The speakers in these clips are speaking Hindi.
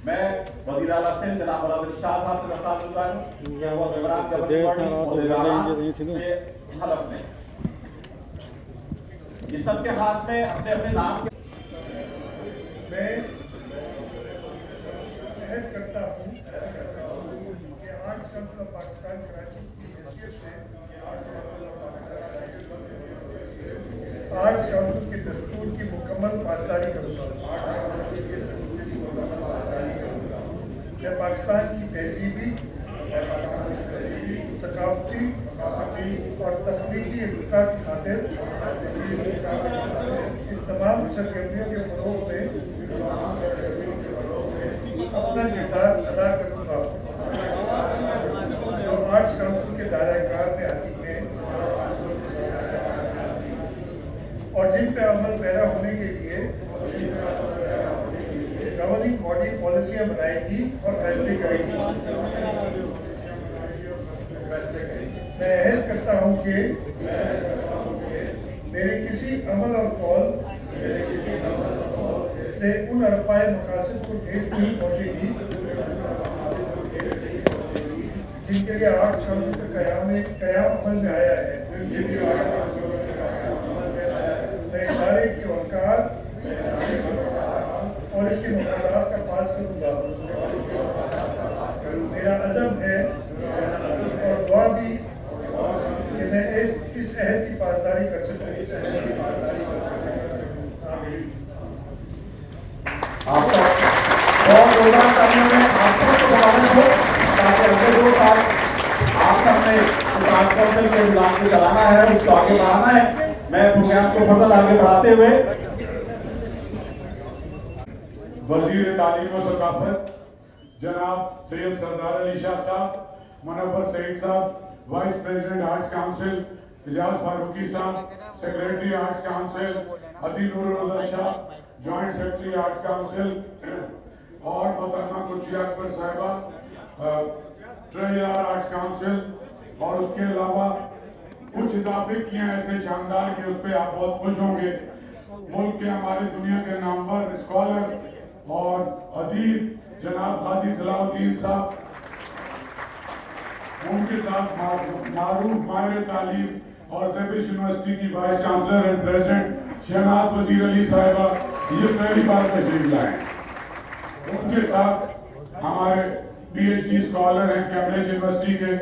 मैं वज़ीर आला सिंध जनाब बरादरी शाह साहब से दरख्वास्त करता हूं कि वो मेंबरान गवर्निंग बॉडी ओहदेदारान से हलफ लें। ये सबके हाथ में अपने अपने नाम के मैं अहद करता हूं कि arts council of Pakistan Karachi की हैसियत से आर्ट्स काउंसिल के दस्तूर की मुकम्मल पासदारी करूंगा। मैं पाकिस्तान की तहजीबी, सकाफती और तकनीकी इर्तिका की खातिर इन तमाम सरगर्मियों के फरोग में अपना किरदार अदा करूँगा जो आर्ट्स काउंसिल के दायरा-ए-कार में आती है और जिन पे अमल पैरा होने के लिए गवर्निंग बॉडी पॉलिसियां बनाएगी और फैसले करेगी। मैं अहद करता हूं कि मेरे किसी अमल और कौल से उन अरपाए मकासद को ठेस नहीं पहुंचेगी जिनके लिए आर्ट्स काउंसिल का कयाम अमल में आया है। मैं इदारे की औकात और इसके मुकालात का पास करूँगा। मेरा अज़म है और दुआ भी कि मैं इस अहद की पासदारी कर सकूँ। आपका बहुत योगदान करने में आप सबको मुबारक हो ताकि अगले 2 साल आप सबने इस आर्ट काउंसिल के निज़ाम को चलाना है, उसको आगे बढ़ाना है। मैं प्रोग्राम को फर्दर आगे बढ़ाते हुए वजीर तालीम और सकाफत जनाब सैयद सरदार अली शाह साहब, मुनव्वर सईद साहब, vice president arts council Ijaz Farooqui साहब, secretary arts council Adi Noorul Shah, joint secretary arts council और मोहतरमा कुर्शी अकबर साहिबा, ट्रेजरर आर्ट्स काउंसिल और उसके अलावा कुछ इजाफे किए ऐसे शानदार कि उस पर आप बहुत खुश होंगे। मुल्क के हमारे दुनिया के नामवर स्कॉलर और अदीब जनाब गाजी सलाउद्दीन साहब, उनके साथ मारूफ माहिर तालीम और ज़ेबिश यूनिवर्सिटी की vice chancellor and president Shahnaz Wazir Ali साहिबा, ये पहली बार तशरीफ लाए। उनके साथ हमारे PhD स्कॉलर हैं कैम्ब्रिज यूनिवर्सिटी के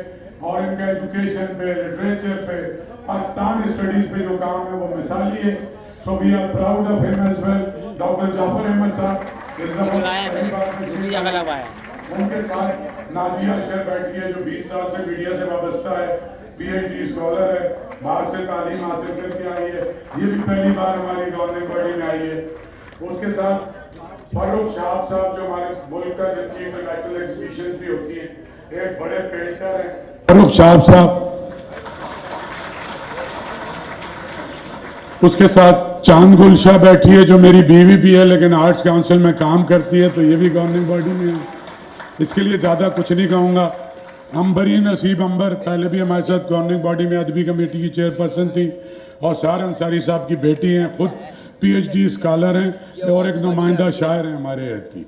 और इनका एजुकेशन पे, लिटरेचर पे, पाकिस्तान स्टडीज पे जो काम है वो मिसाली है। So we are proud of him as well. Doctor Jafar Ahmed साहब उनके साथ नाजिया अशर बैठी है जो 20 साल से मीडिया से वाबस्ता है, PhD स्कॉलर है, बाहर से तालीम हासिल करके आई है, ये भी पहली बार हमारी गवर्निंग बॉडी में आई है। उसके साथ फारूक शाह साहब जो हमारे मुल्क का जिनकी इंटरनेशनल एग्जीबिशन भी होती है, एक बड़े पेंटर हैं फारूक शाह साहब। उसके साथ चांद गुलशाह बैठी है जो मेरी बीवी भी है लेकिन आर्ट्स काउंसिल में काम करती है, तो ये भी गवर्निंग बॉडी में है। इसके लिए ज़्यादा कुछ नहीं कहूँगा। अंबरी नसीब अंबर पहले भी हमारे साथ गवर्निंग बॉडी में अदबी कमेटी की चेयरपर्सन थी और सार अंसारी साहब की बेटी हैं, खुद PhD स्कॉलर हैं और एक नुमाइंदा शायर हैं हमारे अहद की।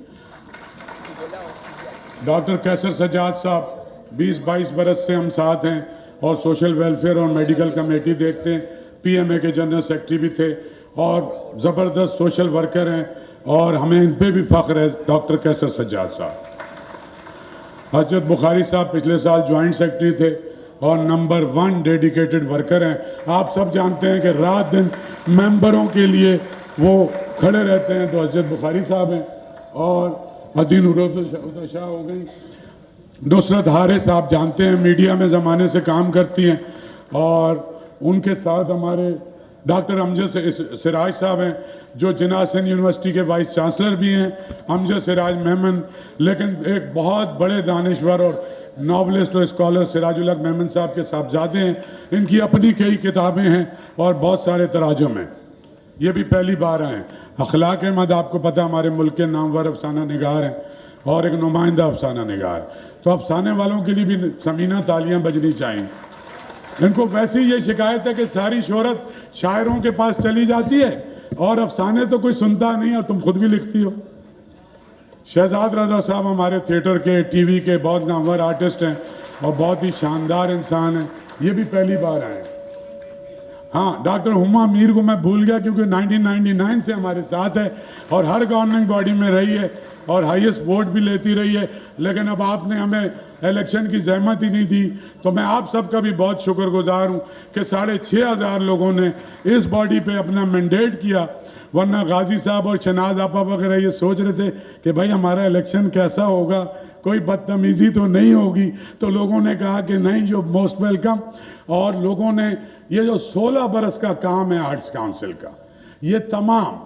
डॉक्टर कैसर सजाद साहब 20-22 बरस से हम साथ हैं और सोशल वेलफेयर और मेडिकल कमेटी देखते हैं, PMA के जनरल सेक्रेटरी भी थे और ज़बरदस्त सोशल वर्कर हैं और हमें इन पे भी फ़ख्र है। डॉक्टर कैसर सज्जाद साहब, हजरत बुखारी साहब पिछले साल ज्वाइंट सेक्रेटरी थे और नंबर 1 डेडिकेटेड वर्कर हैं। आप सब जानते हैं कि रात दिन मेंबरों के लिए वो खड़े रहते हैं, तो हजरत बुखारी साहब हैं और अदीन शाह हो गई। नुसरत हारे साहब जानते हैं मीडिया में ज़माने से काम करती हैं और उनके साथ हमारे डॉक्टर अमजद सिराज साहब हैं जो जिन्ना सिंध यूनिवर्सिटी के वाइस चांसलर भी हैं। अमजद सिराज मेमन लेकिन एक बहुत बड़े दानिश्वर और नॉवलिस्ट और स्कॉलर सिराजुल हक मेमन साहब के साहबजादे हैं। इनकी अपनी कई किताबें हैं और बहुत सारे तराजुम हैं। ये भी पहली बार आए हैं। अखलाक अहमद आपको पता हमारे मुल्क के नामवर अफसाना निगार हैं और एक नुमाइंदा अफसाना निगार, तो अफसाने वालों के लिए भी समीना तालियां बजनी चाहिए। इनको वैसे ही ये शिकायत है कि सारी शोहरत शायरों के पास चली जाती है और अफसाने तो कोई सुनता नहीं है, तुम खुद भी लिखती हो। शहजाद रजा साहब हमारे थिएटर के, टीवी के बहुत नामवर आर्टिस्ट हैं और बहुत ही शानदार इंसान हैं, ये भी पहली बार आए हैं। हाँ, डॉक्टर हुमा मीर को मैं भूल गया क्योंकि 1999 से हमारे साथ है और हर गवर्निंग बॉडी में रही है और हाईएस्ट वोट भी लेती रही है, लेकिन अब आपने हमें इलेक्शन की जहमत ही नहीं दी, तो मैं आप सबका भी बहुत शुक्रगुजार हूँ कि 6,500 लोगों ने इस बॉडी पे अपना मैंडेट किया। वरना गाजी साहब और शनाज आपा वगैरह ये सोच रहे थे कि भाई हमारा इलेक्शन कैसा होगा, कोई बदतमीजी तो नहीं होगी, तो लोगों ने कहा कि नहीं, जो मोस्ट वेलकम। और लोगों ने ये जो 16 बरस का काम है आर्ट्स काउंसिल का, ये तमाम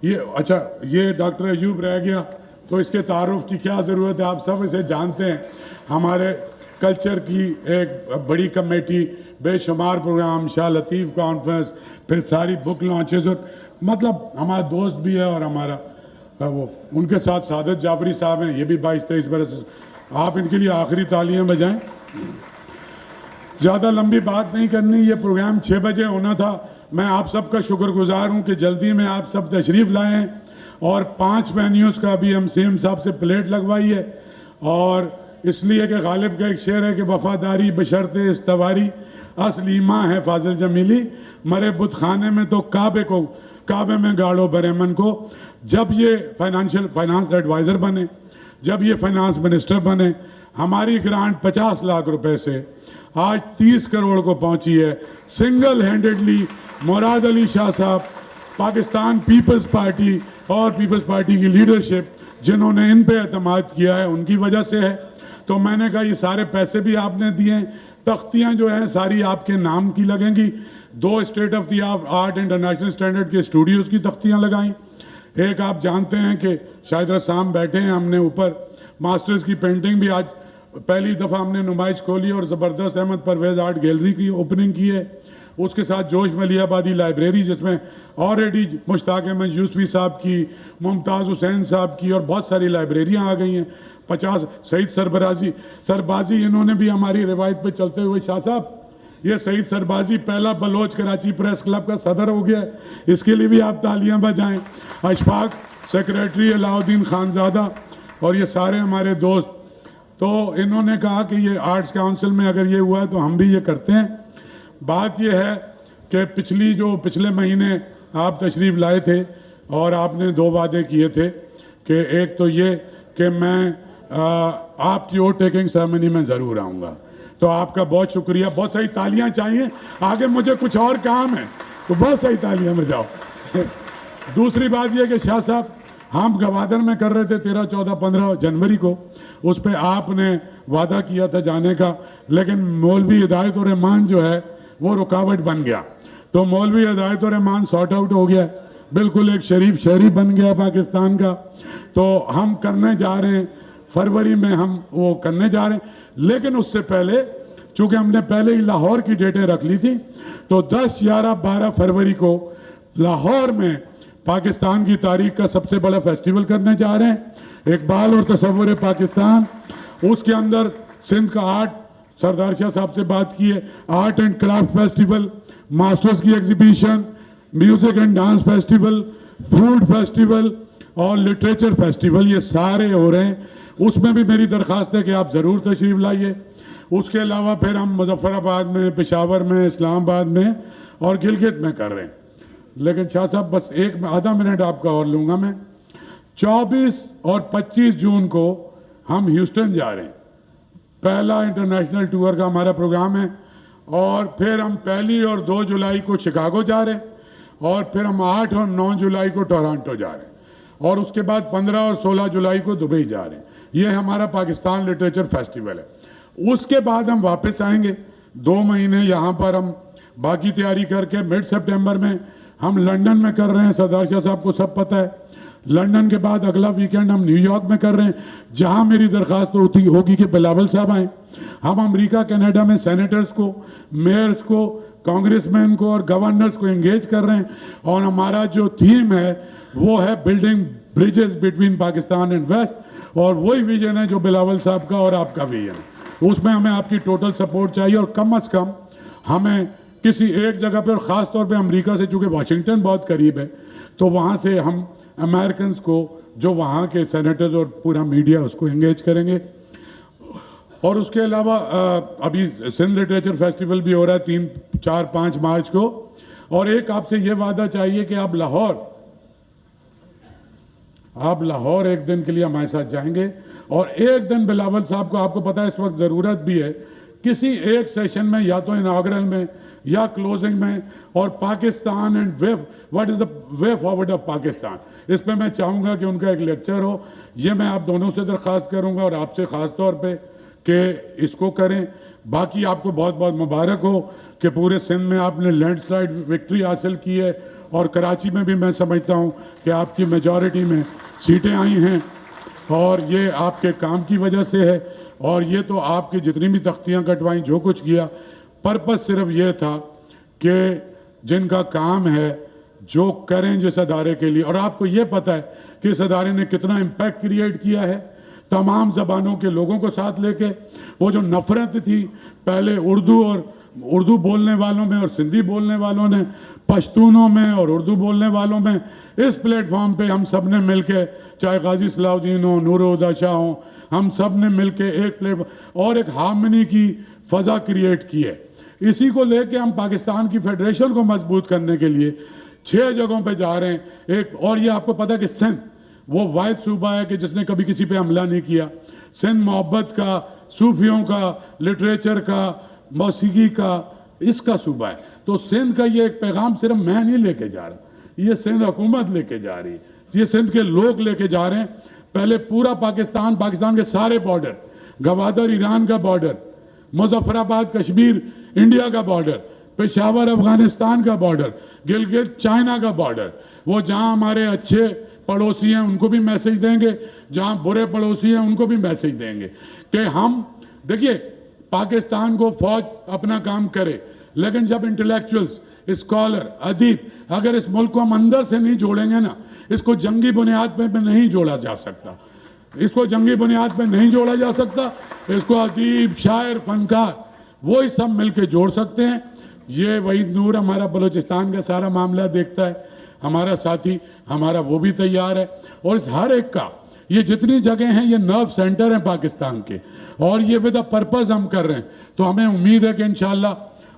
ये डॉक्टर अयूब रह गया तो इसके तारुफ की क्या ज़रूरत है, आप सब इसे जानते हैं। हमारे कल्चर की एक बड़ी कमेटी, बेशुमार प्रोग्राम, शाह लतीफ़ कॉन्फ्रेंस, फिर सारी बुक लॉन्चेस, और मतलब हमारा दोस्त भी है और हमारा वो उनके साथ सादत जाफरी साहब हैं, ये भी 22-23 बरस। आप इनके लिए आखिरी तालियां बजाएं। ज़्यादा लंबी बात नहीं करनी, ये प्रोग्राम 6 बजे होना था। मैं आप सबका शुक्रगुजार हूँ कि जल्दी में आप सब तशरीफ़ लाए हैं और 5 वेन्यूज़ का भी हम सीएम साहब से प्लेट लगवाई है, और इसलिए कि गालिब का एक शेर है कि वफादारी बशर्ते इस्तवारी असली माँ है फाजिल जमीली, मरे बुत खाने में तो काबे में गाड़ो बरेमन को। जब ये फाइनेंस एडवाइज़र बने, जब ये फाइनेंस मिनिस्टर बने, हमारी ग्रांट 50 लाख रुपए से आज 30 करोड़ को पहुंची है। सिंगल हैंडेडली मुराद अली शाह साहब, पाकिस्तान पीपल्स पार्टी और पीपल्स पार्टी की लीडरशिप जिन्होंने इन पे एतमाद किया है, उनकी वजह से है। तो मैंने कहा ये सारे पैसे भी आपने दिए हैं, तख्तियाँ जो हैं सारी आपके नाम की लगेंगी। 2 state of the art international standard के स्टूडियोज़ की तख्तियाँ लगाई। एक आप जानते हैं कि शाहिद रसाम बैठे हैं, हमने ऊपर मास्टर्स की पेंटिंग भी आज पहली दफ़ा हमने नुमाइश खोली और ज़बरदस्त अहमद परवेज़ आर्ट गैलरी की ओपनिंग की है। उसके साथ जोश मलियाबादी लाइब्रेरी, जिसमें ऑलरेडी मुश्ताक अहमद यूसुफी साहब की, मुमताज़ हुसैन साहब की और बहुत सारी लाइब्रेरियाँ आ गई हैं। 50 सईद सरबाजी इन्होंने भी हमारी रिवायत पे चलते हुए, शाह साहब ये सईद सरबाजी पहला बलोच कराची प्रेस क्लब का सदर हो गया है, इसके लिए भी आप तालियां बजाएं। अशफाक सेक्रेटरी अलाउद्दीन खानज़ादा और ये सारे हमारे दोस्त, तो इन्होंने कहा कि ये आर्ट्स काउंसिल में अगर ये हुआ है तो हम भी ये करते हैं। बात ये है कि पिछले महीने आप तशरीफ़ लाए थे और आपने 2 वादे किए थे कि एक तो ये कि मैं आपकी ओट टेकिंग सेरेमनी में ज़रूर आऊँगा, तो आपका बहुत शुक्रिया। बहुत सारी तालियां चाहिए, आगे मुझे कुछ और काम है, तो बहुत सारी तालियां में जाओ। दूसरी बात यह कि शाह साहब, हम गवादर में कर रहे थे 13, 14, 15 जनवरी को, उस पर आपने वादा किया था जाने का, लेकिन मौलवी हिदायत उर रहमान जो है वो रुकावट बन गया। तो मौलवी हिदायत उर रहमान सॉर्ट आउट हो गया, बिल्कुल एक शरीफ शहरी बन गया पाकिस्तान का। तो हम करने जा रहे हैं फरवरी में, हम वो करने जा रहे हैं, लेकिन उससे पहले चूंकि हमने पहले ही लाहौर की डेटें रख ली थी, तो 10, 11, 12 फरवरी को लाहौर में पाकिस्तान की तारीख का सबसे बड़ा फेस्टिवल करने जा रहे हैं, इकबाल और तसव्वुर पाकिस्तान। उसके अंदर सिंध का आर्ट, सरदार शाह साहब से बात की है, art and craft festival, masters की exhibition, music and dance festival, food festival और लिटरेचर फेस्टिवल, ये सारे हो रहे हैं। उसमें भी मेरी दरख्वास्त है कि आप ज़रूर तशरीफ़ लाइए। उसके अलावा फिर हम मुजफ्फराबाद में, पेशावर में, इस्लामाबाद में और गिलगित में कर रहे हैं। लेकिन शाह साहब बस आधा मिनट आपका और लूँगा मैं। 24 और 25 जून को हम ह्यूस्टन जा रहे हैं, पहला इंटरनेशनल टूर का हमारा प्रोग्राम है। और फिर हम 1 और 2 जुलाई को शिकागो जा रहे हैं, और फिर हम 8 और 9 जुलाई को टोरंटो जा रहे हैं, और उसके बाद 15 और 16 जुलाई को दुबई जा रहे हैं। ये हमारा पाकिस्तान लिटरेचर फेस्टिवल है। उसके बाद हम वापस आएंगे 2 महीने यहाँ पर, हम बाकी तैयारी करके मिड सितंबर में हम लंदन में कर रहे हैं, सरदार शाह साहब को सब पता है। लंदन के बाद अगला वीकेंड हम न्यूयॉर्क में कर रहे हैं, जहाँ मेरी दरख्वास्त होगी कि बिलावल साहब आएँ। हम अमेरिका कनाडा में सेनेटर्स को, मेयर्स को, कांग्रेसमैन को और गवर्नर्स को एंगेज कर रहे हैं, और हमारा जो थीम है वो है building bridges between Pakistan and west, और वही विजन है जो बिलावल साहब का और आपका विजन है। उसमें हमें आपकी टोटल सपोर्ट चाहिए, और कम से कम हमें किसी एक जगह पर, और ख़ास तौर पे अमेरिका से, चूँकि वाशिंगटन बहुत करीब है, तो वहाँ से हम अमेरिकन को, जो वहाँ के सेनेटर्स और पूरा मीडिया, उसको एंगेज करेंगे। और उसके अलावा अभी सिंध लिटरेचर फेस्टिवल भी हो रहा है 3, 4, 5 मार्च को। और एक आपसे ये वादा चाहिए कि आप लाहौर एक दिन के लिए हमारे साथ जाएंगे। और एक दिन बिलावल साहब को, आपको पता है इस वक्त ज़रूरत भी है किसी एक सेशन में, या तो इनाग्रल में या क्लोजिंग में, और Pakistan and what is the way forward of Pakistan, इस पे मैं चाहूँगा कि उनका एक लेक्चर हो। ये मैं आप दोनों से दरख्वास्त करूँगा और आपसे ख़ास तौर पे कि इसको करें। बाकी आपको बहुत बहुत मुबारक हो कि पूरे सिंध में आपने लैंडस्लाइड विक्ट्री हासिल की है, और कराची में भी मैं समझता हूँ कि आपकी मेजॉरिटी में सीटें आई हैं, और ये आपके काम की वजह से है। और ये तो आपकी जितनी भी तख्तियाँ कटवाई, जो कुछ किया, पर्पस सिर्फ ये था कि जिनका काम है जो करें जिस अदारे के लिए। और आपको ये पता है कि इस अदारे ने कितना इम्पैक्ट क्रिएट किया है तमाम ज़बानों के लोगों को साथ लेके। वो जो नफ़रत थी पहले उर्दू बोलने वालों में और सिंधी बोलने वालों ने, पश्तूनों में और उर्दू बोलने वालों में, इस प्लेटफॉर्म पे हम सब ने मिल के, चाहे गाजी सलाउद्दीन हो, नूर हुदा शाह हो, हम सब ने मिल के एक प्लेटफॉर्म और एक हार्मनी की फ़ज़ा क्रिएट की है। इसी को लेके हम पाकिस्तान की फेडरेशन को मजबूत करने के लिए 6 जगहों पे जा रहे हैं। एक और ये आपको पता है कि सिंध वो वाहिद सूबा है कि जिसने कभी किसी पे हमला नहीं किया। सिंध मोहब्बत का, सूफियों का, लिटरेचर का, मौसीकी का, इसका सूबा है। तो सिंध का ये एक पैगाम सिर्फ मैं नहीं लेके जा रहा, ये सिंध हुकूमत लेके जा रही है, ये सिंध के लोग लेके जा रहे हैं। पहले पूरा पाकिस्तान के सारे बॉर्डर, गवादर ईरान का बॉर्डर, मुजफ्फराबाद कश्मीर इंडिया का बॉर्डर, पेशावर अफगानिस्तान का बॉर्डर, गिलगित चाइना का बॉर्डर, वो जहां हमारे अच्छे पड़ोसी हैं उनको भी मैसेज देंगे, जहां बुरे पड़ोसी हैं उनको भी मैसेज देंगे कि हम, देखिए, पाकिस्तान को फौज अपना काम करे, लेकिन जब इंटेलेक्चुअल्स, स्कॉलर, अदीब अगर इस मुल्क को हम अंदर से नहीं जोड़ेंगे ना, इसको जंगी बुनियाद पे नहीं जोड़ा जा सकता, इसको जंगी बुनियाद पे नहीं जोड़ा जा सकता, इसको अदीब, शायर, फनकार वो ही सब मिलके जोड़ सकते हैं। ये वहीद नूर हमारा बलूचिस्तान का सारा मामला देखता है, हमारा साथी, हमारा वो भी तैयार है। और इस हर एक का, ये जितनी जगह हैं ये नर्व सेंटर हैं पाकिस्तान के, और ये विद अ पर्पस हम कर रहे हैं। तो हमें उम्मीद है कि इंशाल्लाह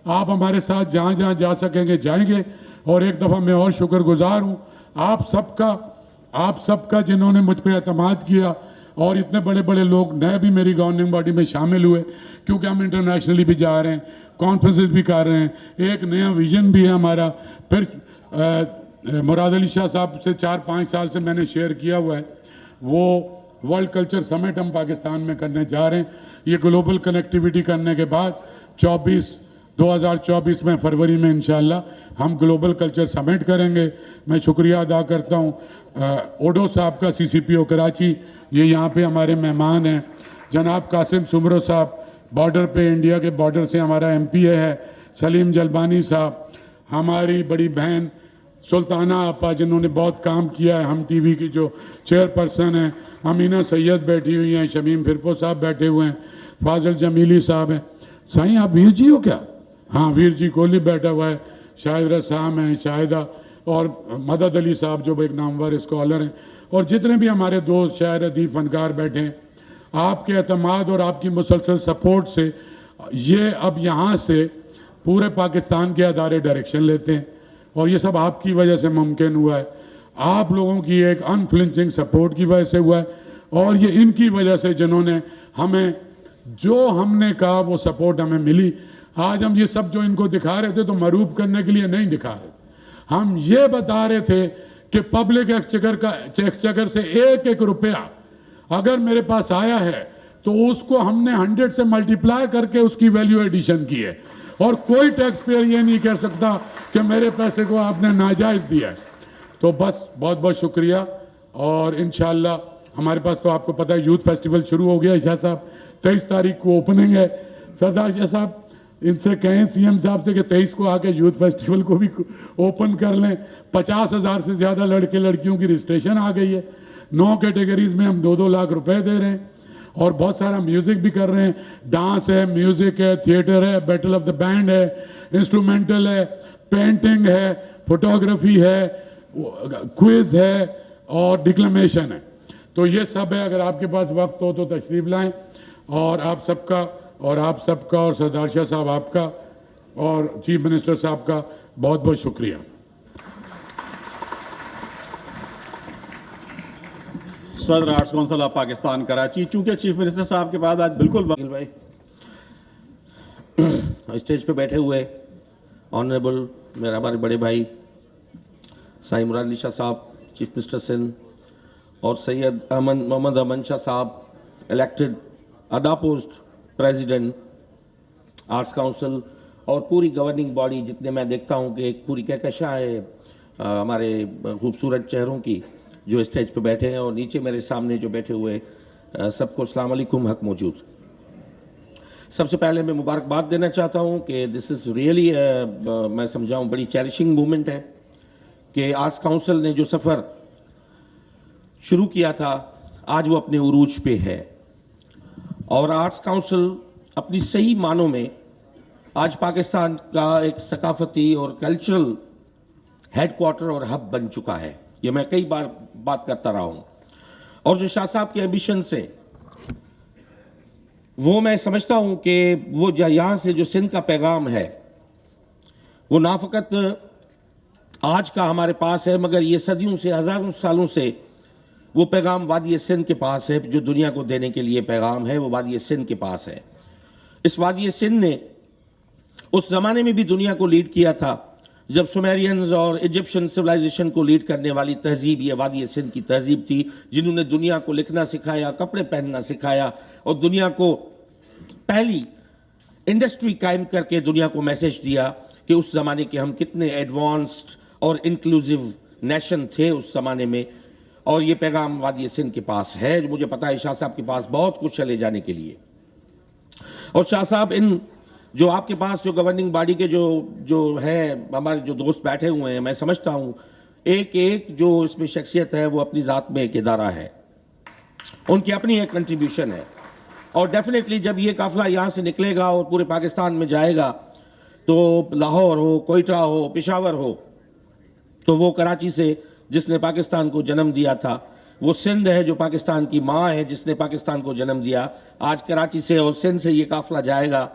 आप हमारे साथ जहाँ जहाँ जा सकेंगे जाएंगे। और एक दफ़ा मैं और शुक्रगुजार हूँ आप सबका जिन्होंने मुझ पर एतमाद किया, और इतने बड़े बड़े लोग नए भी मेरी गवर्निंग बॉडी में शामिल हुए, क्योंकि हम इंटरनेशनली भी जा रहे हैं, कॉन्फ्रेंसेस भी कर रहे हैं, एक नया विजन भी है हमारा। फिर मुराद अली शाह साहब से 4-5 साल से मैंने शेयर किया हुआ है, वो वर्ल्ड कल्चर समिट हम पाकिस्तान में करने जा रहे हैं। ये ग्लोबल कनेक्टिविटी करने के बाद 2024 में फरवरी में इंशाल्लाह हम ग्लोबल कल्चर समिट करेंगे। मैं शुक्रिया अदा करता हूँ ओडो साहब का, CCPO कराची, ये यहाँ पे हमारे मेहमान हैं। जनाब कासिम सुमरो साहब, बॉर्डर पे, इंडिया के बॉर्डर से हमारा MPA है। सलीम जलबानी साहब, हमारी बड़ी बहन सुल्ताना आपा, जिन्होंने बहुत काम किया है, हम TV की जो चेयरपर्सन हैं। अमीना सैयद बैठी हुई हैं, शमीम फिरपो साहब बैठे हुए हैं, फाजिल जमीली साहब हैं। साईं आप वीर जी हो क्या? हाँ, वीर जी कोहली बैठा हुआ है, शाहिद रसाम हैं, शाहिदा, और मदद अली साहब जो एक नामवर स्कॉलर हैं, और जितने भी हमारे दोस्त शायर, अदीब, फनकार बैठे हैं। आपके एतमाद और आपकी मुसलसल सपोर्ट से ये अब यहाँ से पूरे पाकिस्तान के अदारे डायरेक्शन लेते हैं, और ये सब आपकी वजह से मुमकिन हुआ है। आप लोगों की एक अनफ्लिंचिंग सपोर्ट की वजह से हुआ है, और ये इनकी वजह से जिन्होंने हमें, जो हमने कहा वो सपोर्ट हमें मिली। आज हम ये सब जो इनको दिखा रहे थे तो मरूब करने के लिए नहीं दिखा रहे, हम ये बता रहे थे कि पब्लिक एक्सचेकर से एक रुपया अगर मेरे पास आया है तो उसको हमने 100 से मल्टीप्लाई करके उसकी वैल्यू एडिशन की है, और कोई टैक्स पेयर ये नहीं कह सकता कि मेरे पैसे को आपने नाजायज़ दिया है। तो बस बहुत बहुत शुक्रिया। और इंशाल्लाह हमारे पास तो आपको पता है यूथ फेस्टिवल शुरू हो गया। शाह साहब 23 तारीख को ओपनिंग है। सरदार शाह साहब इनसे कहें CM साहब से कि 23 को आके यूथ फेस्टिवल को भी ओपन कर लें। 50,000 से ज़्यादा लड़के लड़कियों की रजिस्ट्रेशन आ गई है। 9 कैटेगरीज में हम 2-2 लाख रुपए दे रहे हैं, और बहुत सारा म्यूज़िक भी कर रहे हैं। डांस है, म्यूज़िक है, थिएटर है, बैटल ऑफ द बैंड है, इंस्ट्रूमेंटल है, पेंटिंग है, फोटोग्राफी है, क्विज है और डिक्लेमेशन है। तो ये सब है, अगर आपके पास वक्त हो तो तशरीफ लाएं। और आप सबका और सरदार शाह साहब आपका और चीफ मिनिस्टर साहब का बहुत बहुत शुक्रिया। सदर arts council of Pakistan Karachi, चूंकि चीफ मिनिस्टर साहब के बाद आज बिल्कुल भाई स्टेज पे बैठे हुए ऑनरेबल मेरे हमारे बड़े भाई साईं मुराद अली शाह साहब, चीफ मिनिस्टर सिंध, और सैयद मोहम्मद अमन शाह साहब, elected unopposed president arts council, और पूरी गवर्निंग बॉडी, जितने मैं देखता हूँ कि एक पूरी कहकशा है हमारे खूबसूरत चेहरों की जो स्टेज पे बैठे हैं, और नीचे मेरे सामने जो बैठे हुए सबको अस्सलाम वालेकुम हक मौजूद। सबसे पहले मैं मुबारकबाद देना चाहता हूँ कि दिस इज़ रियली मैं समझाऊँ बड़ी चेरिशिंग मूवमेंट है कि आर्ट्स काउंसिल ने जो सफ़र शुरू किया था आज वो अपने उरूज पे है, और आर्ट्स काउंसिल अपनी सही मानों में आज पाकिस्तान का एक सकाफती और कल्चरल हेडक्वार्टर और हब बन चुका है। ये मैं कई बार बात करता रहा हूँ, और जो शाह साहब के एम्बिशन से वो मैं समझता हूँ कि वो यहाँ से जो सिंध का पैगाम है वो ना फ़कत आज का हमारे पास है, मगर ये सदियों से हज़ारों सालों से वो पैगाम वादी सिंध के पास है। जो दुनिया को देने के लिए पैगाम है वो वादी सिंध के पास है। इस वादी सिंध ने उस ज़माने में भी दुनिया को लीड किया था जब सुमेरियंस और इजिप्शियन सिविलाइजेशन को लीड करने वाली तहजीब ये वादी सिंध की तहजीब थी, जिन्होंने दुनिया को लिखना सिखाया, कपड़े पहनना सिखाया, और दुनिया को पहली इंडस्ट्री कायम करके दुनिया को मैसेज दिया कि उस ज़माने के हम कितने एडवांस्ड और इंक्लूसिव नेशन थे उस ज़माने में। और ये पैगाम वादी सिंध के पास है। मुझे पता है शाह साहब के पास बहुत कुछ है ले जाने के लिए। और शाह साहब इन जो आपके पास जो गवर्निंग बॉडी के जो है हमारे जो दोस्त बैठे हुए हैं, मैं समझता हूँ एक एक जो इसमें शख्सियत है वो अपनी ज़ात में एक इदारा है, उनकी अपनी एक कंट्रीब्यूशन है। और डेफिनेटली जब ये काफ़िला यहाँ से निकलेगा और पूरे पाकिस्तान में जाएगा तो लाहौर हो, कोयटा हो, पेशावर हो, तो वो कराची से जिसने पाकिस्तान को जन्म दिया था, वो सिंध है जो पाकिस्तान की माँ है जिसने पाकिस्तान को जन्म दिया, आज कराची से और सिंध से ये काफ़िला जाएगा।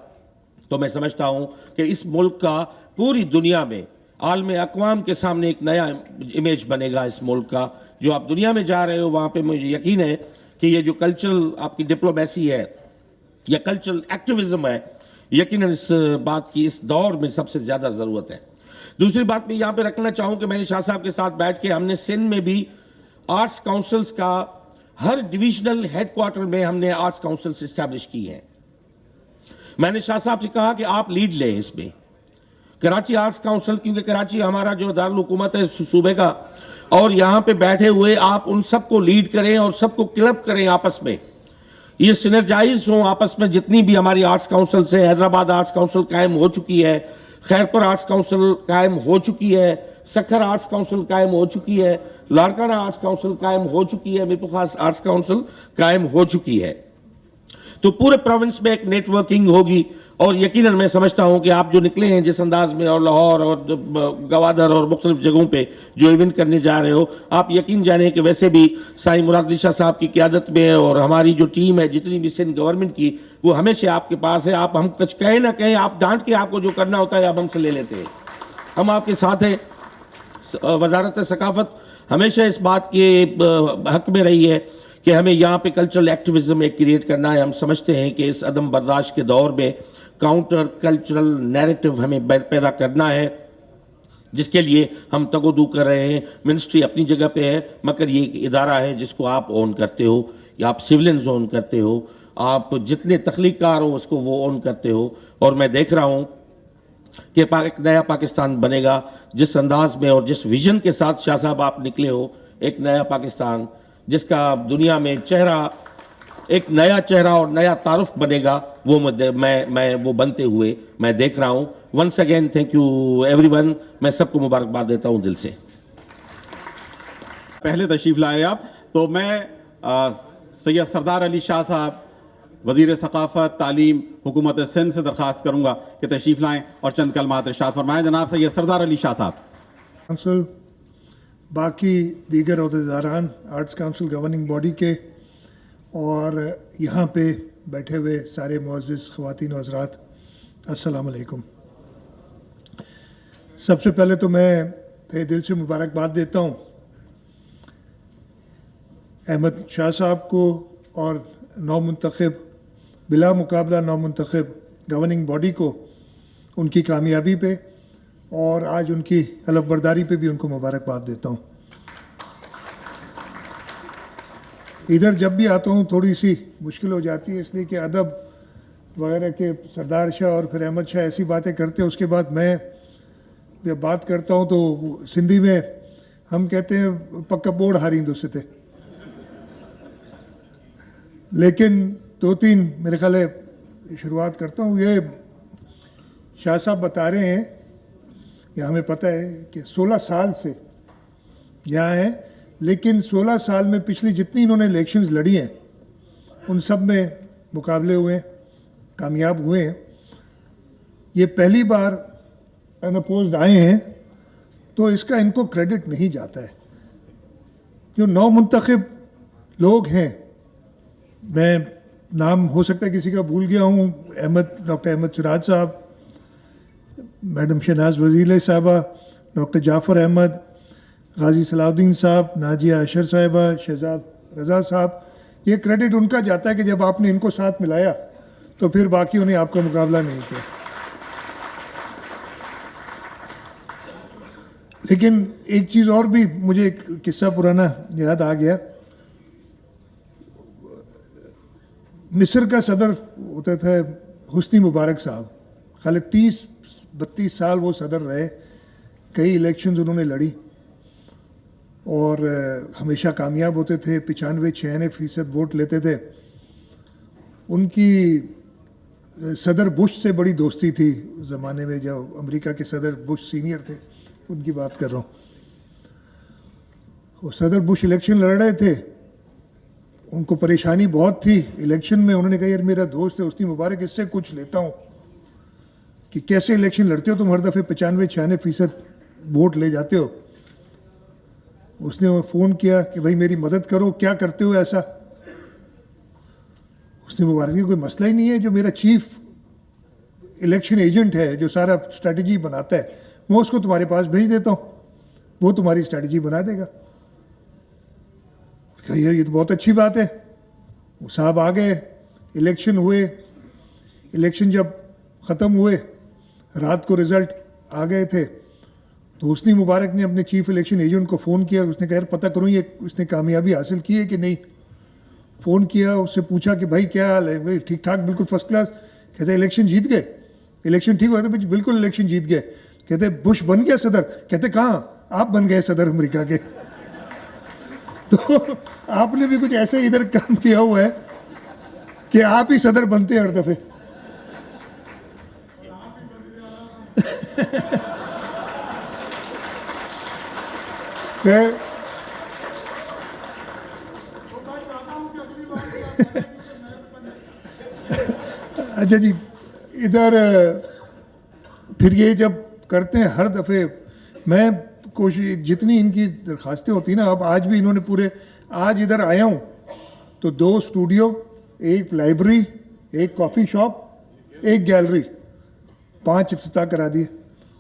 तो मैं समझता हूँ कि इस मुल्क का पूरी दुनिया में आलम अक़वाम के सामने एक नया इमेज बनेगा इस मुल्क का। जो आप दुनिया में जा रहे हो वहाँ पे मुझे यकीन है कि ये जो कल्चरल आपकी डिप्लोमेसी है या कल्चरल एक्टिविज़म है, यकीनन इस बात की इस दौर में सबसे ज़्यादा ज़रूरत है। दूसरी बात मैं यहाँ पे रखना चाहूँ कि मैंने शाह साहब के साथ बैठ के हमने सिंध में भी आर्ट्स काउंसिल्स का हर डिविजनल हेडक्वार्टर में हमने आर्ट्स काउंसिल्स इस्टेब्लिश की हैं। मैंने शाह साहब से कहा कि आप लीड लें इसमें कराची आर्ट्स काउंसिल, क्योंकि कराची हमारा जो दारुल हुकूमत है सूबे का, और यहाँ पे बैठे हुए आप उन सबको लीड करें और सबको क्लब करें आपस में, ये सिनर्जाइज हों आपस में। जितनी भी हमारी आर्ट्स काउंसिल से हैदराबाद आर्ट्स काउंसिल कायम हो चुकी है, खैरपुर आर्ट्स काउंसिल कायम हो चुकी है, सखर आर्ट्स काउंसिल कायम हो चुकी है, लाड़काना आर्ट्स काउंसिल कायम हो चुकी है, मीरपुर खास आर्ट्स काउंसिल कायम हो चुकी है। तो पूरे प्रोविंस में एक नेटवर्किंग होगी। और यकीनन मैं समझता हूं कि आप जो निकले हैं जिस अंदाज में, और लाहौर और गवादर और मुख्तलिफ जगहों पे जो इवेंट करने जा रहे हो, आप यकीन जाने कि वैसे भी साईं मुराद अली शाह साहब की क़यादत में और हमारी जो टीम है जितनी भी सिंध गवर्नमेंट की, वो हमेशा आपके पास है। आप हम कुछ कहें ना कहें, आप डांट के आपको जो करना होता है आप हमसे ले लेते हैं, हम आपके साथ हैं। वजारत सकाफत हमेशा इस बात के हक में रही है कि हमें यहाँ पे कल्चरल एक्टिविज्म एक क्रिएट करना है। हम समझते हैं कि इस अदम बर्दाश्त के दौर में काउंटर कल्चरल नैरेटिव हमें पैदा करना है, जिसके लिए हम तगोदू कर रहे हैं। मिनिस्ट्री अपनी जगह पे है, मगर ये एक इदारा है जिसको आप ओन करते हो, या आप सिविलियंस ओन करते हो, आप जितने तख्लीकार हो उसको वो ओन करते हो। और मैं देख रहा हूँ कि एक नया पाकिस्तान बनेगा जिस अंदाज में और जिस विजन के साथ शाह साहब आप निकले हो, एक नया पाकिस्तान जिसका दुनिया में चेहरा, एक नया चेहरा और नया तारुफ बनेगा, वो मैं वो बनते हुए मैं देख रहा हूँ। Once again thank you everyone. मैं सबको मुबारकबाद देता हूँ दिल से। पहले तशरीफ लाए आप, तो मैं सैयद सरदार अली शाह साहब वज़ीर सकाफ़त तालीम हुकूमत सिंध से दरख्वास्त करूँगा कि तशरीफ़ लाएँ और चंद कलमात इरशाद फरमाएँ। जनाब सैयद सरदार अली शाह साहब। काउंसिल बाकी दीगर अहदेदारान आर्ट्स काउंसिल गवर्निंग बॉडी के और यहाँ पे बैठे हुए सारे मुअज़्ज़िज़ ख़वातीन व हज़रात, अस्सलाम वालेकुम। सबसे पहले तो मैं तहे दिल से मुबारकबाद देता हूँ अहमद शाह साहब को और नौमुंतखब बिला मुकाबला नौमुंतखब गवर्निंग बॉडी को उनकी कामयाबी पे और आज उनकी हलफ़बरदारी पे भी उनको मुबारकबाद देता हूँ। इधर जब भी आता हूँ थोड़ी सी मुश्किल हो जाती है, इसलिए कि अदब वगैरह के सरदार शाह और फिर अहमद शाह ऐसी बातें करते हैं, उसके बाद मैं जब बात करता हूँ तो सिंधी में हम कहते हैं पक्का बोड़ हारींदो से थे, लेकिन दो तीन मेरे ख्याल है शुरुआत करता हूँ। ये शाह साहब बता रहे हैं कि हमें पता है कि 16 साल से यहाँ हैं, लेकिन 16 साल में पिछली जितनी इन्होंने इलेक्शंस लड़ी हैं उन सब में मुकाबले हुए, कामयाब हुए हैं। ये पहली बार अनअपोज्ड आए हैं, तो इसका इनको क्रेडिट नहीं जाता है। जो नौ मुंतखब लोग हैं, मैं नाम हो सकता है किसी का भूल गया हूँ, डॉक्टर अहमद सिराज साहब, मैडम शहनाज वजीर साहबा, डॉक्टर जाफ़र अहमद, गाजी सलाउद्दीन साहब, नाजिया अशर साहिबा, शहजाद रज़ा साहब, ये क्रेडिट उनका जाता है कि जब आपने इनको साथ मिलाया तो फिर बाकियों ने आपका मुकाबला नहीं किया। लेकिन एक चीज़ और भी मुझे एक किस्सा पुराना याद आ गया। मिस्र का सदर होता था हुस्नी मुबारक साहब, खाली 30-32 साल वो सदर रहे, कई इलेक्शंस उन्होंने लड़ी और हमेशा कामयाब होते थे, 95-96% वोट लेते थे। उनकी सदर बुश से बड़ी दोस्ती थी उस ज़माने में, जब अमेरिका के सदर बुश सीनियर थे, उनकी बात कर रहा हूँ। वो सदर बुश इलेक्शन लड़ रहे थे, उनको परेशानी बहुत थी इलेक्शन में। उन्होंने कहा यार मेरा दोस्त है हुस्नी मुबारक, इससे कुछ लेता हूँ कि कैसे इलेक्शन लड़ते हो तुम, हर दफ़े 95-96% वोट ले जाते हो। उसने फ़ोन किया कि भाई मेरी मदद करो, क्या करते हो ऐसा। उसने मुबारक ने कोई मसला ही नहीं है, जो मेरा चीफ इलेक्शन एजेंट है जो सारा स्ट्रेटजी बनाता है, मैं उसको तुम्हारे पास भेज देता हूँ, वो तुम्हारी स्ट्रेटजी बना देगा। कहा यार ये तो बहुत अच्छी बात है। वो साहब आ गए, इलेक्शन हुए, इलेक्शन जब ख़त्म हुए, रात को रिज़ल्ट आ गए थे, तो हुस्नी मुबारक ने अपने चीफ इलेक्शन एजेंट को फ़ोन किया। उसने कहा यार पता करूँ ये उसने कामयाबी हासिल की है कि नहीं। फ़ोन किया, उससे पूछा कि भाई क्या हाल है, भाई ठीक ठाक, बिल्कुल फर्स्ट क्लास। कहते इलेक्शन जीत गए। इलेक्शन ठीक हुआ था, बिल्कुल इलेक्शन जीत गए। कहते बुश बन गया सदर। कहते कहाँ, आप बन गए सदर अमेरिका के। तो आपने भी कुछ ऐसे इधर काम किया हुआ है कि आप ही सदर बनते हैं हर दफे। अच्छा जी, इधर फिर ये जब करते हैं हर दफे, मैं कोशिश जितनी इनकी दरखास्तें होती हैं ना, अब आज भी इन्होंने पूरे, आज इधर आया हूँ तो 2 स्टूडियो, एक लाइब्रेरी, एक कॉफ़ी शॉप, एक गैलरी, 5 इफ्तिताह करा दिए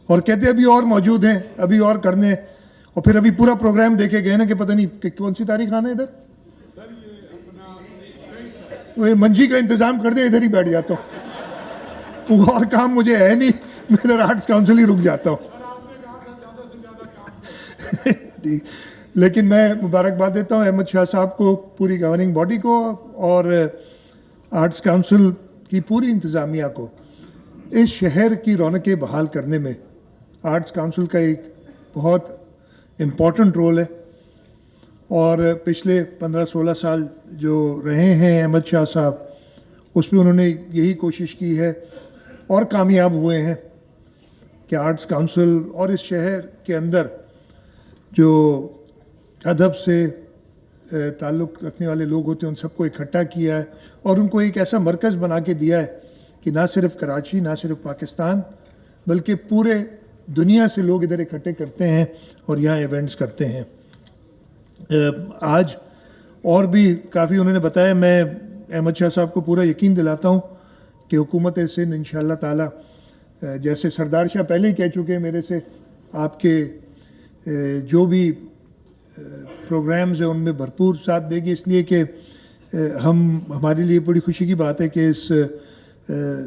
और कहते अभी और मौजूद हैं, अभी और करने हैं। और फिर अभी पूरा प्रोग्राम देखे गए ना कि पता नहीं कि कौन सी तारीख आना है इधर, तो ये मंजी का इंतज़ाम कर दे, इधर ही बैठ जाता हूँ, और काम मुझे है नहीं, मैं इधर आर्ट्स काउंसिल ही रुक जाता हूँ। लेकिन मैं मुबारकबाद देता हूँ अहमद शाह साहब को, पूरी गवर्निंग बॉडी को और आर्ट्स काउंसिल की पूरी इंतज़ामिया को। इस शहर की रौनकें बहाल करने में आर्ट्स काउंसिल का एक बहुत इम्पॉर्टेंट रोल है और पिछले 15-16 साल जो रहे हैं अहमद शाह साहब, उसमें उन्होंने यही कोशिश की है और कामयाब हुए हैं कि आर्ट्स काउंसिल और इस शहर के अंदर जो अदब से ताल्लुक़ रखने वाले लोग होते हैं उन सबको इकट्ठा किया है और उनको एक ऐसा मरकज़ बना के दिया है कि ना सिर्फ कराची, ना सिर्फ पाकिस्तान, बल्कि पूरे दुनिया से लोग इधर इकट्ठे करते हैं और यहाँ इवेंट्स करते हैं। आज और भी काफ़ी उन्होंने बताया। मैं अहमद शाह साहब को पूरा यकीन दिलाता हूँ कि हुकूमत सिंध इंशाअल्लाह ताला, जैसे सरदार शाह पहले ही कह चुके हैं मेरे से, आपके जो भी प्रोग्राम्स हैं उनमें भरपूर साथ देगी, इसलिए कि हमारे लिए बड़ी खुशी की बात है कि इस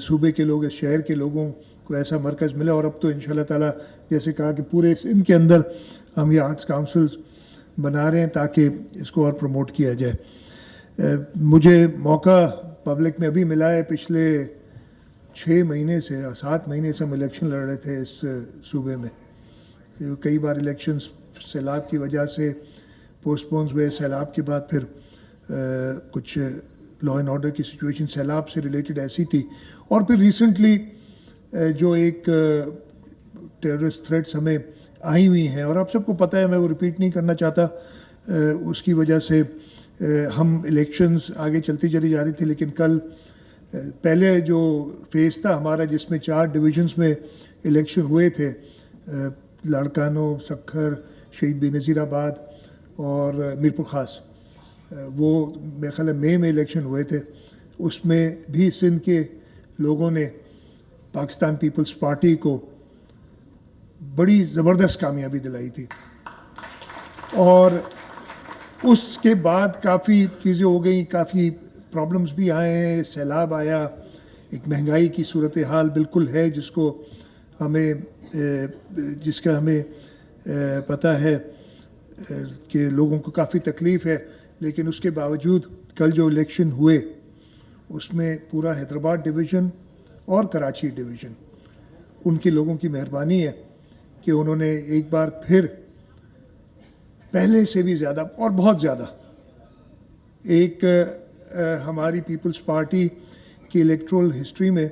सूबे के लोग, इस शहर के लोगों को ऐसा मरकज़ मिला। और अब तो इंशाअल्लाह ताला जैसे कहा कि पूरे सिंध के अंदर हम ये आर्ट्स काउंसिल्स बना रहे हैं ताकि इसको और प्रमोट किया जाए। मुझे मौका पब्लिक में अभी मिला है, पिछले 6 महीने से या 7 महीने से हम इलेक्शन लड़ रहे थे इस सूबे में। कई बार इलेक्शंस सैलाब की वजह से पोस्टपोन्स हुए, सैलाब के बाद फिर कुछ लॉ एंड ऑर्डर की सिचुएशन सैलाब से रिलेटेड ऐसी थी, और फिर रिसेंटली जो एक टेररिस्ट थ्रेट्स हमें आई हुई हैं, और आप सबको पता है, मैं वो रिपीट नहीं करना चाहता, उसकी वजह से हम इलेक्शंस आगे चलती चली जा रही थी। लेकिन कल पहले जो फेज़ था हमारा, जिसमें 4 डिवीजन्स में इलेक्शन हुए थे, लाड़कानो, सक्खर, शहीद बेनज़ीराबाद और मीरपुर ख़ास, वो मेरे ख्याल मई में इलेक्शन हुए थे। उसमें भी सिंध के लोगों ने पाकिस्तान पीपल्स पार्टी को बड़ी ज़बरदस्त कामयाबी दिलाई थी, और उसके बाद काफ़ी चीज़ें हो गई, काफ़ी प्रॉब्लम्स भी आए हैं, सैलाब आया, एक महंगाई की सूरत हाल बिल्कुल है जिसका हमें पता है कि लोगों को काफ़ी तकलीफ़ है। लेकिन उसके बावजूद कल जो इलेक्शन हुए उसमें पूरा हैदराबाद डिवीज़न और कराची डिवीज़न, उनके लोगों की मेहरबानी है कि उन्होंने एक बार फिर पहले से भी ज़्यादा और बहुत ज़्यादा हमारी पीपल्स पार्टी की इलेक्टोरल हिस्ट्री में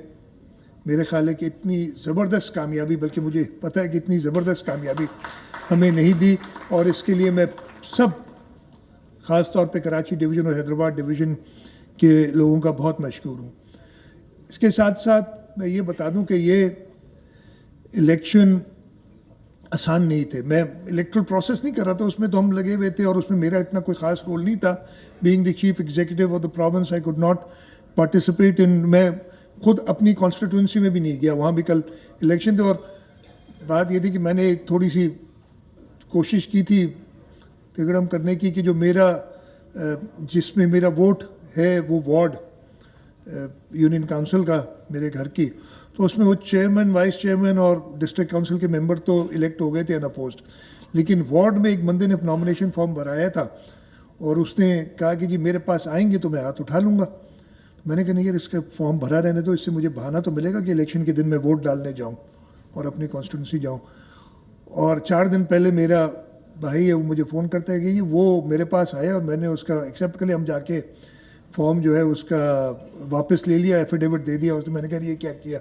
मेरे ख्याल है कि इतनी ज़बरदस्त कामयाबी, बल्कि मुझे पता है कि इतनी ज़बरदस्त कामयाबी हमें नहीं दी, और इसके लिए मैं सब ख़ास तौर पे कराची डिवीज़न और हैदराबाद डिवीज़न के लोगों का बहुत मशकूर हूँ। इसके साथ साथ मैं ये बता दूँ कि ये इलेक्शन आसान नहीं थे। मैं इलेक्ट्रल प्रोसेस नहीं कर रहा था, उसमें तो हम लगे हुए थे, और उसमें मेरा इतना कोई ख़ास रोल नहीं था। Being the chief executive of the province, I could not participate in, मैं खुद अपनी कॉन्स्टिट्यूंसी में भी नहीं गया, वहाँ भी कल इलेक्शन थे। और बात ये थी कि मैंने एक थोड़ी सी कोशिश की थी तिगड़म करने की कि जो मेरा जिसमें मेरा वोट है वो वार्ड यूनियन काउंसिल का मेरे घर की, तो उसमें वो चेयरमैन, वाइस चेयरमैन और डिस्ट्रिक्ट काउंसिल के मेंबर तो इलेक्ट हो गए थे अनअपोज्ड। लेकिन वार्ड में एक बंदे ने नॉमिनेशन फॉर्म भराया था, और उसने कहा कि जी मेरे पास आएंगे तो मैं हाथ उठा लूँगा। मैंने कहा नहीं यार, इसका फॉर्म भरा रहने दो, इससे मुझे बहाना तो मिलेगा कि इलेक्शन के दिन मैं वोट डालने जाऊँ और अपनी कॉन्स्टिट्यूंसी जाऊँ। और 4 दिन पहले मेरा भाई है, वो मुझे फ़ोन करता है कि वो मेरे पास आया, और मैंने उसका एक्सेप्ट कर लिया। हम जाके फॉर्म जो है उसका वापस ले लिया, एफिडेविट दे दिया उसने। मैंने कहा ये क्या किया,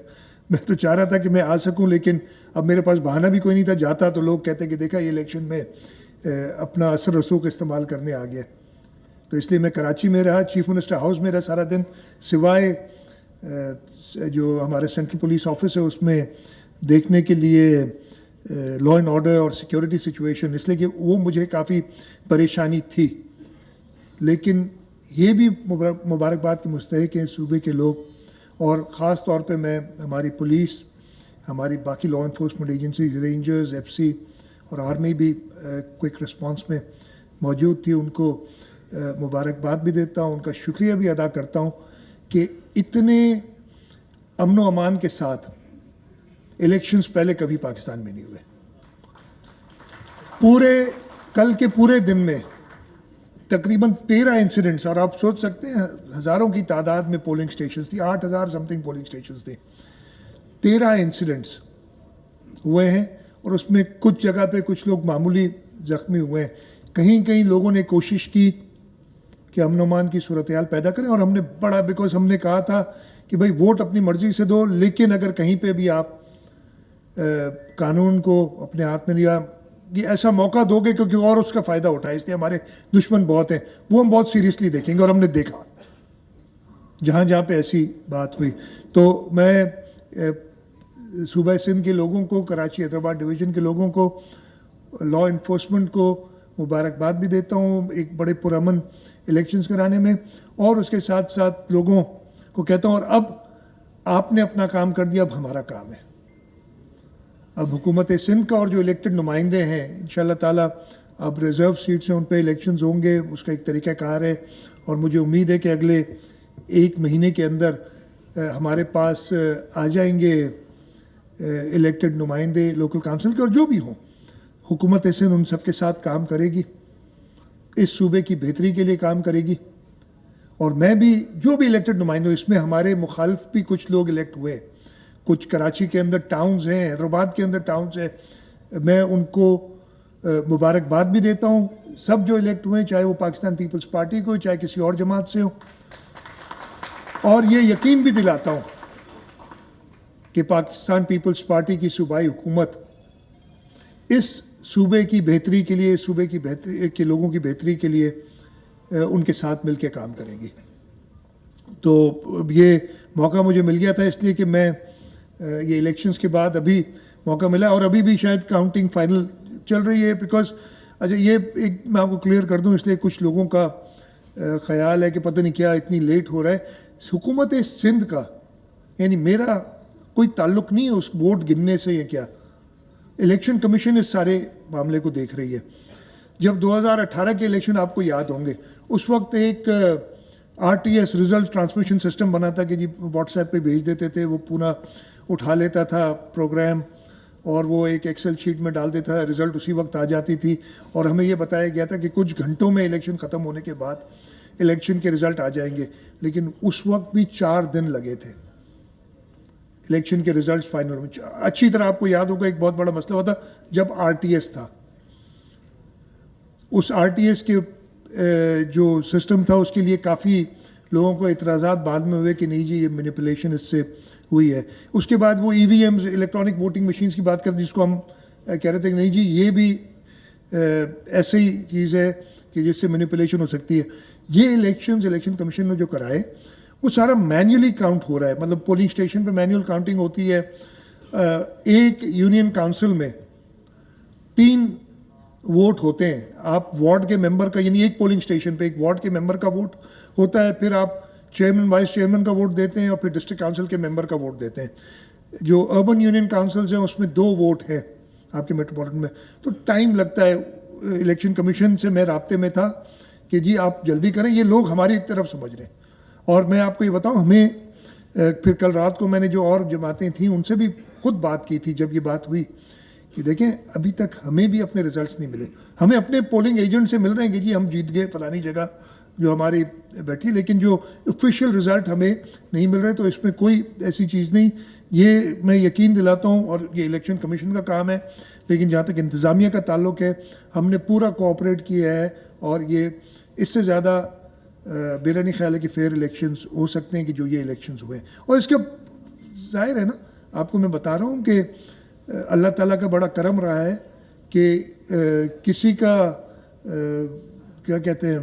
मैं तो चाह रहा था कि मैं आ सकूं, लेकिन अब मेरे पास बहाना भी कोई नहीं था। जाता तो लोग कहते कि देखा ये इलेक्शन में अपना असर रसूख इस्तेमाल करने आ गया। तो इसलिए मैं कराची में रहा, चीफ मिनिस्टर हाउस में रहा सारा दिन, सिवाय जो हमारे सेंट्रल पुलिस ऑफिस है उसमें देखने के लिए लॉ एंड ऑर्डर और सिक्योरिटी सिचुएशन, इसलिए कि वो मुझे काफ़ी परेशानी थी। लेकिन ये भी मुबारकबाद के मुस्तहिक हैं सूबे के लोग, और ख़ास तौर पे मैं हमारी पुलिस, हमारी बाकी law enforcement agencies, rangers, FC और आर्मी भी क्विक रिस्पांस में मौजूद थी, उनको मुबारकबाद भी देता हूँ, उनका शुक्रिया भी अदा करता हूँ कि इतने अमन व अमान के साथ इलेक्शंस पहले कभी पाकिस्तान में नहीं हुए। कल के पूरे दिन में तकरीबन 13 इंसिडेंट्स, और आप सोच सकते हैं हज़ारों की तादाद में पोलिंग स्टेशंस थी, 8000 समथिंग पोलिंग स्टेशंस थे। 13 इंसिडेंट्स हुए हैं, और उसमें कुछ जगह पे कुछ लोग मामूली ज़ख्मी हुए हैं। कहीं कहीं लोगों ने कोशिश की कि अमन अमान की सूरत हाल पैदा करें, और हमने बड़ा, बिकॉज हमने कहा था कि भाई वोट अपनी मर्ज़ी से दो, लेकिन अगर कहीं पे भी आप कानून को अपने हाथ में लिया, ये ऐसा मौका दोगे क्योंकि और उसका फ़ायदा उठाए, इसलिए हमारे दुश्मन बहुत हैं, वो हम बहुत सीरियसली देखेंगे। और हमने देखा जहाँ जहाँ पे ऐसी बात हुई। तो मैं सूबा सिंध के लोगों को, कराची हैदराबाद डिवीज़न के लोगों को, लॉ इन्फोर्समेंट को मुबारकबाद भी देता हूँ एक बड़े पुरअमन इलेक्शंस कराने में, और उसके साथ साथ लोगों को कहता हूँ और अब आपने अपना काम कर दिया, अब हमारा काम है। अब हुकूमत सिंध का और जो इलेक्टेड नुमाइंदे हैं इंशाअल्लाह ताला अब रिज़र्व सीट्स हैं उन पे इलेक्शंस होंगे, उसका एक तरीक़ाकार है और मुझे उम्मीद है कि अगले 1 महीने के अंदर हमारे पास आ जाएंगे इलेक्टेड नुमाइंदे लोकल काउंसिल के, और जो भी हों हुकूमत सिंध उन सब के साथ काम करेगी, इस सूबे की बेहतरी के लिए काम करेगी। और मैं भी जो भी इलेक्टेड नुमाइंदे, इसमें हमारे मुखालिफ भी कुछ लोग इलेक्ट हुए, कुछ कराची के अंदर टाउन्स हैं, हैदराबाद के अंदर टाउन्स हैं, मैं उनको मुबारकबाद भी देता हूँ। सब जो इलेक्ट हुए, चाहे वो पाकिस्तान पीपल्स पार्टी को, चाहे किसी और जमात से हो, और ये यकीन भी दिलाता हूँ कि पाकिस्तान पीपल्स पार्टी की सूबाई हुकूमत इस सूबे की बेहतरी के लिए, इस सूबे की बेहतरी के लोगों की बेहतरी के लिए उनके साथ मिलकर काम करेंगी। तो ये मौका मुझे मिल गया था इसलिए कि मैं ये इलेक्शंस के बाद अभी मौका मिला, और अभी भी शायद काउंटिंग फाइनल चल रही है। बिकॉज अच्छा, ये एक मैं आपको क्लियर कर दूं, इसलिए कुछ लोगों का ख्याल है कि पता नहीं क्या इतनी लेट हो रहा है। हुकूमत सिंध का यानी मेरा कोई ताल्लुक़ नहीं है उस वोट गिनने से, या क्या इलेक्शन कमीशन इस सारे मामले को देख रही है। जब 2018 के इलेक्शन आपको याद होंगे, उस वक्त एक RTS रिजल्ट ट्रांसमिशन सिस्टम बना था कि जी व्हाट्सएप पे भेज देते थे, वो पूरा उठा लेता था प्रोग्राम और वो एक एक्सेल शीट में डाल देता था, रिज़ल्ट उसी वक्त आ जाती थी, और हमें ये बताया गया था कि कुछ घंटों में इलेक्शन ख़त्म होने के बाद इलेक्शन के रिज़ल्ट आ जाएंगे। लेकिन उस वक्त भी 4 दिन लगे थे इलेक्शन के रिज़ल्ट फाइनल में। अच्छी तरह आपको याद होगा एक बहुत बड़ा मसला हुआ था जब RTS था। उस RTS के जो सिस्टम था उसके लिए काफ़ी लोगों को इतराज़ात बाद में हुए कि नहीं जी ये मैनिपुलेशन इससे हुई है। उसके बाद वो EVMs इलेक्ट्रॉनिक वोटिंग मशीन्स की बात करते जिसको हम कह रहे थे कि नहीं जी ये भी ऐसी ही चीज़ है कि जिससे मैनिपुलेशन हो सकती है। ये इलेक्शन कमीशन ने जो कराए वो सारा मैन्युअली काउंट हो रहा है, मतलब पोलिंग स्टेशन पे मैन्युअल काउंटिंग होती है। एक यूनियन काउंसिल में 3 वोट होते हैं। आप वार्ड के मेंबर का, यानी एक पोलिंग स्टेशन पे एक वार्ड के मेंबर का वोट होता है, फिर आप चेयरमैन वाइस चेयरमैन का वोट देते हैं और फिर डिस्ट्रिक्ट काउंसिल के मेंबर का वोट देते हैं। जो अर्बन यूनियन काउंसिल्स हैं उसमें 2 वोट हैं आपके मेट्रोपॉलिटन में, तो टाइम लगता है। इलेक्शन कमीशन से मैं राब्ते में था कि जी आप जल्दी करें, ये लोग हमारी तरफ समझ रहे हैं। और मैं आपको ये बताऊं, हमें फिर कल रात को मैंने जो और जमातें थीं उनसे भी खुद बात की थी जब ये बात हुई कि देखें अभी तक हमें भी अपने रिजल्ट्स नहीं मिले। हमें अपने पोलिंग एजेंट से मिल रहे हैं कि जी हम जीत गए फलानी जगह जो हमारी बैठी, लेकिन जो ऑफिशियल रिजल्ट हमें नहीं मिल रहे। तो इसमें कोई ऐसी चीज़ नहीं, ये मैं यकीन दिलाता हूँ और ये इलेक्शन कमीशन का काम है। लेकिन जहाँ तक इंतज़ामिया का ताल्लुक़ है, हमने पूरा कोऑपरेट किया है और ये इससे ज़्यादा मेरा नहीं ख्याल है कि फेयर इलेक्शंस हो सकते हैं कि जो ये इलेक्शंस हुए। और इसका जाहिर है ना, आपको मैं बता रहा हूँ कि अल्लाह ताला का बड़ा करम रहा है कि किसी का क्या कहते हैं,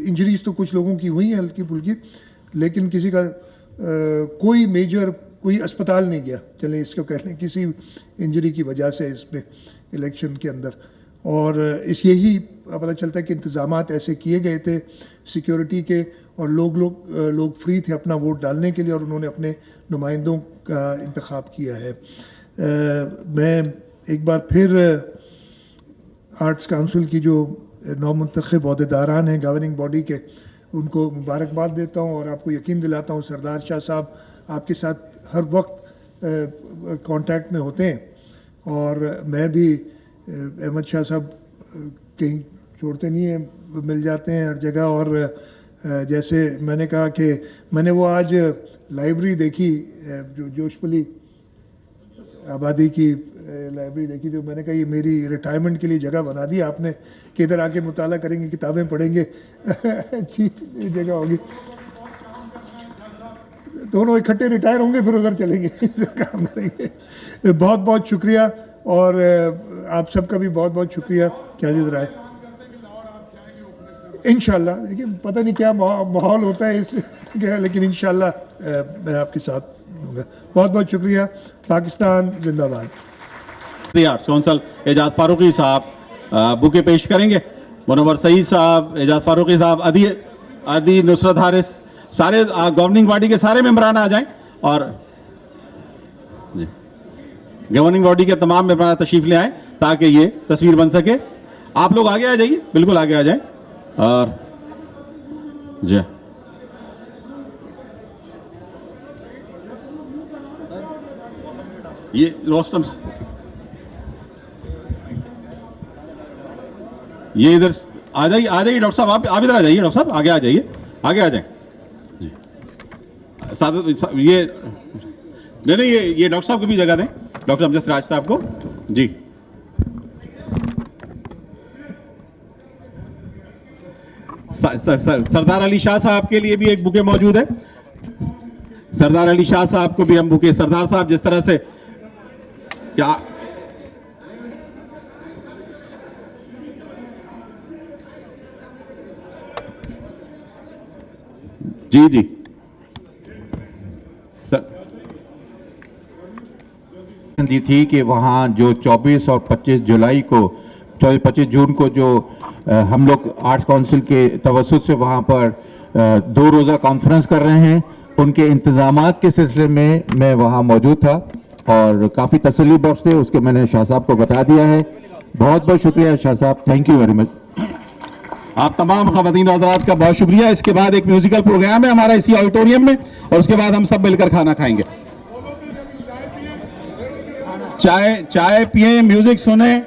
इंजरीज तो कुछ लोगों की हुई हैं हल्की फुल्की, लेकिन किसी का कोई मेजर कोई अस्पताल नहीं गया, चलें इसको कह लें, किसी इंजरी की वजह से इसमें इलेक्शन के अंदर। और इस यही पता चलता है कि इंतज़ामात ऐसे किए गए थे सिक्योरिटी के, और लोग फ्री थे अपना वोट डालने के लिए और उन्होंने अपने नुमाइंदों का इंतखाब किया है। मैं एक बार फिर आर्ट्स काउंसिल की जो नौमुंतखब अहदेदारान हैं गवर्निंग बॉडी के, उनको मुबारकबाद देता हूँ और आपको यकीन दिलाता हूँ सरदार शाह साहब आपके साथ हर वक्त कांटेक्ट में होते हैं। और मैं भी अहमद शाह साहब कहीं छोड़ते नहीं हैं, मिल जाते हैं हर जगह। और जैसे मैंने कहा कि मैंने वो आज लाइब्रेरी देखी, जो जोशपली आबादी की लाइब्रेरी देखी, तो मैंने कहा ये मेरी रिटायरमेंट के लिए जगह बना दी आपने कि इधर आके मुताला करेंगे, किताबें पढ़ेंगे, अच्छी जगह होगी। दोनों इकट्ठे रिटायर होंगे फिर उधर चलेंगे काम करेंगे। बहुत बहुत शुक्रिया और आप सबका भी बहुत बहुत शुक्रिया क्या जिद रहा है। इंशाल्लाह, देखिए पता नहीं क्या माहौल होता है इस, लेकिन इंशाल्लाह मैं आपके साथ दूंगा। बहुत बहुत शुक्रिया। पाकिस्तान जिंदाबाद। आर्ट्स काउंसिल एजाज फारूकी साहब बुके पेश करेंगे। मुनव्वर सईद साहब, एजाज फारूकी साहब, आदि नुसरत हारिस, सारे गवर्निंग बॉडी के सारे मेंबरान आ जाएं और जी गवर्निंग बॉडी के तमाम मेंबरान तशरीफ ले आए ताकि ये तस्वीर बन सके। आप लोग आगे आ जाइए, बिल्कुल आगे आ जाएं। और जी ये रोस्टम, ये इधर आ जाइए डॉक्टर साहब, आप इधर आ जाइए डॉक्टर साहब, आगे आ जाइए, आगे आ जाएं जी। ये नहीं ये डॉक्टर साहब को भी जगह दें, डॉक्टर अमजद सिराज साहब को जी। सरदार अली शाह साहब के लिए भी एक बुके मौजूद है। सरदार अली शाह साहब को भी हम बुके, सरदार साहब जिस तरह से क्या जी जी सर दी थी कि वहाँ जो 24 और 25 जुलाई को 25 जून को जो हम लोग आर्ट्स काउंसिल के तवस्सुत से वहाँ पर 2 रोज़ा कॉन्फ्रेंस कर रहे हैं, उनके इंतजामात के सिलसिले में मैं वहाँ मौजूद था और काफ़ी तसल्ली बख्श थे, उसके मैंने शाह साहब को बता दिया है। बहुत बहुत शुक्रिया शाह साहब, थैंक यू वेरी मच। आप तमाम ख़वातीन और हज़रात का बहुत शुक्रिया। इसके बाद एक म्यूजिकल प्रोग्राम है हमारा इसी ऑडिटोरियम में और उसके बाद हम सब मिलकर खाना खाएंगे। चाय पिए, म्यूजिक सुने।